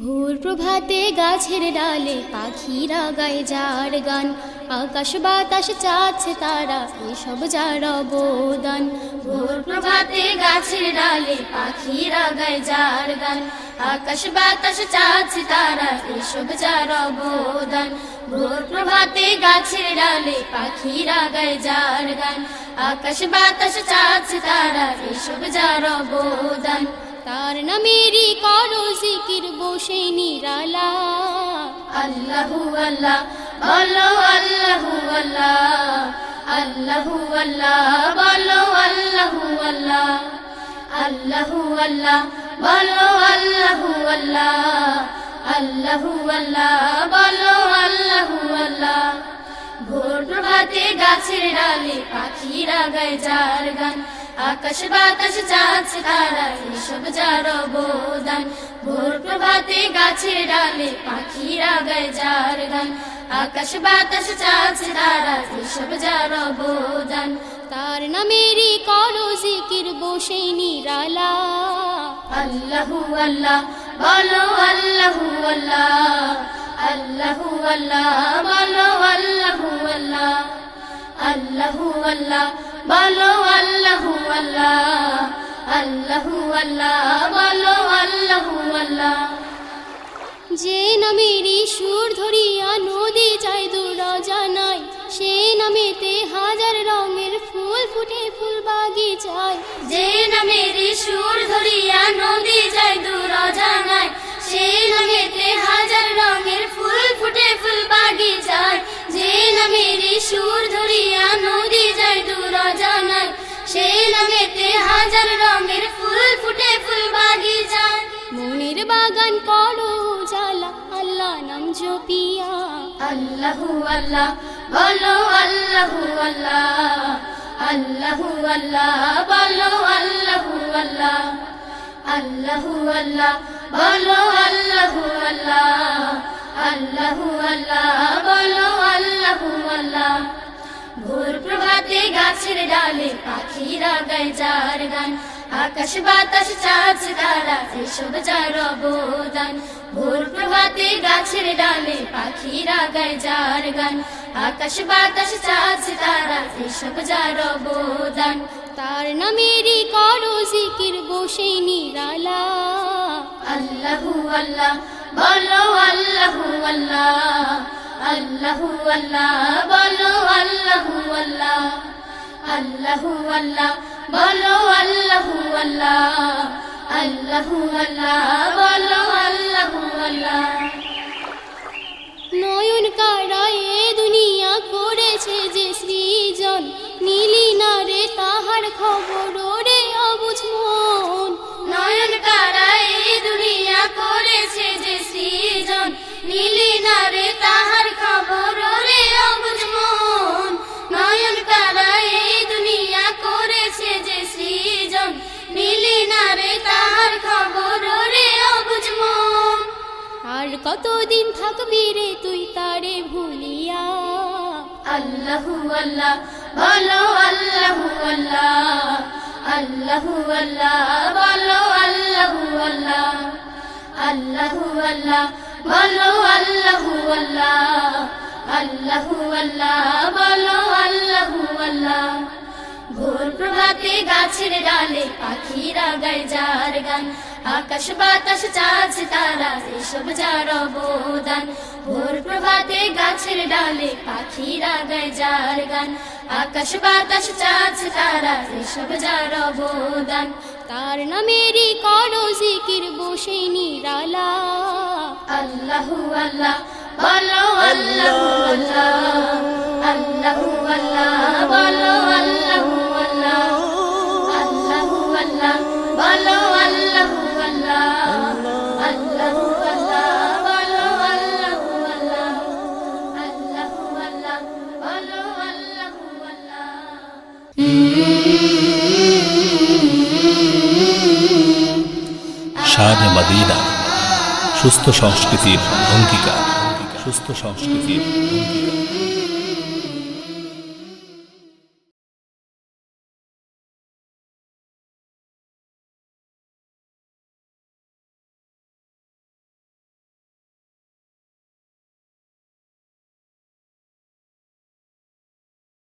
ভোর প্রভাতে গাছের ডালে পাখিরা গায় যার গান, আকাশ বাতাস চাচ্ছে তারা এসব যার অবদান। ভোর প্রভাতে গাছের ডালে পাখিরা গায় যার গান, আকাশ বাতাস চাচ্ছে তারা এসব যার অবদান। ভোর প্রভাতে গাছের ডালে পাখিরা গায় যার গান, আকাশ বাতাস চাচ্ছে তারা এসব যার অবদান। তার নামেরই করো জিকির বসে নিরালা, আল্লাহু আল্লাহ বলো আল্লাহু আল্লাহ, আল্লাহু আল্লাহ বলো আল্লাহু আল্লাহ, আল্লাহু আল্লাহ বলো আল্লাহু আল্লাহ, আল্লাহু আল্লাহ বলো আল্লাহু আল্লাহ। ভোর প্রভাতে গাছের ডালে পাখিরা গায় যার গান, আকাশ বাতাস চাচ্ছে তারা এসব যার অবদান। ভোর প্রভাতে গাছের ডালে পাখিরা গায় যার গান, আকাশ বাতাস চাচ্ছে তারা এসব যার অবদান। তার নামেরই করো জিকির বসে নিরালা, আল্লাহু আল্লাহ বলো আল্লাহু আল্লাহ, আল্লাহু আল্লাহ বলো আল্লাহু আল্লাহ, আল্লাহু আল্লাহ বলো আল্লাহু আল্লাহ, আল্লাহু আল্লাহ বলো আল্লাহু আল্লাহ। যে নামেরই সুর ধরিয়া নদী যায় দূর জানাই, সে নামেতে হাজার রঙের ফুল ফুটে ফুল বাগিচায়। যে নামেরই সুর ধরিয়া নদী যায় দূর জানাই, সে নামেতে হাজার রঙের ফুল ফুটে ফুল বাগিচায়। যে নামেরই সুর ধরিয়া নদী যায় দূর জানাই, সে নামেতে হাজার রঙের ফুল ফুটে ফুল বাগিচায়। মনের বাগান করো জালা আল্লাহ নাম জপিয়া, আল্লাহু আল্লাহ বলো আল্লাহু আল্লাহ, আল্লাহু আল্লাহ বলো আল্লাহু আল্লাহ, আল্লাহু আল্লাহ বলো আল্লাহু আল্লাহ, আল্লাহু আল্লাহ বলো আল্লাহু আল্লাহ। ভোর প্রভাতে গাছের ডালে পাখিরা গায় যার গান, আকাশ বাতাস চাচ্ছে তারা এসব যার অবদান। ভোর প্রভাতে গাছের ডালে পাখিরা গায় যার গান, আকাশ বাতাস চাচ্ছে তারা এসব যার অবদান। তার নামেরই করো জিকির বসে নিরালা, আল্লাহু আল্লাহ বলো আল্লাহু আল্লাহ, আল্লাহু আল্লাহ বলো আল্লাহু আল্লাহ, আল্লাহু আল্লাহ বলো আল্লাহু আল্লাহ, আল্লাহু আল্লাহ বলো আল্লাহু আল্লাহ। নয়ন কারা এ দুনিয়া করেছে যে সৃজন, নীলি না রে তাহার খবর রে অবুঝ মন। নয়ন কারা এ দুনিয়া করেছে যে সৃজন, নীলি না রে তাহার খবর রে অবুঝ মন। নয়ন কারা এ দুনিয়া করেছে যে সৃজন, নীলি না রে তাহার খবর রে অবুঝ মন। আর কতদিন থাকবি রে তুই তারে ভুলিয়া, আল্লাহু আল্লাহ বলো আল্লাহু আল্লাহ, আল্লাহু আল্লাহ বলো আল্লাহু আল্লাহ, আল্লাহু আল্লাহ বলো আল্লাহু আল্লাহ, আল্লাহু আল্লাহ বলো আল্লাহু আল্লাহ। ভোর প্রভাতে গাছের ডালে পাখিরা গায় যার গান, আকাশ বাতাস চাচ্ছে তারা এসব যার অবদান। ভোর প্রভাতে গাছের ডালে পাখিরা গায় যার গান, আকাশ বাতাস চাচ্ছে তারা এসব যার অবদান। তার নামেরই করো জিকির বসে নিরালা, আল্লাহু আল্লাহ বলো আল্লাহু আল্লাহ, আল্লাহু আল্লাহ বলো আল্লাহু আল্লাহ, আল্লাহু আল্লাহ বলো আল্লাহু আল্লাহ, আল্লাহু আল্লাহ বলো আল্লাহু আল্লাহ, আল্লাহু আল্লাহ বলো আল্লাহু আল্লাহ। শানে মদিনা সুস্থ সংস্কৃতির অঙ্গীকার, সুস্থ সংস্কৃতির অঙ্গীকার।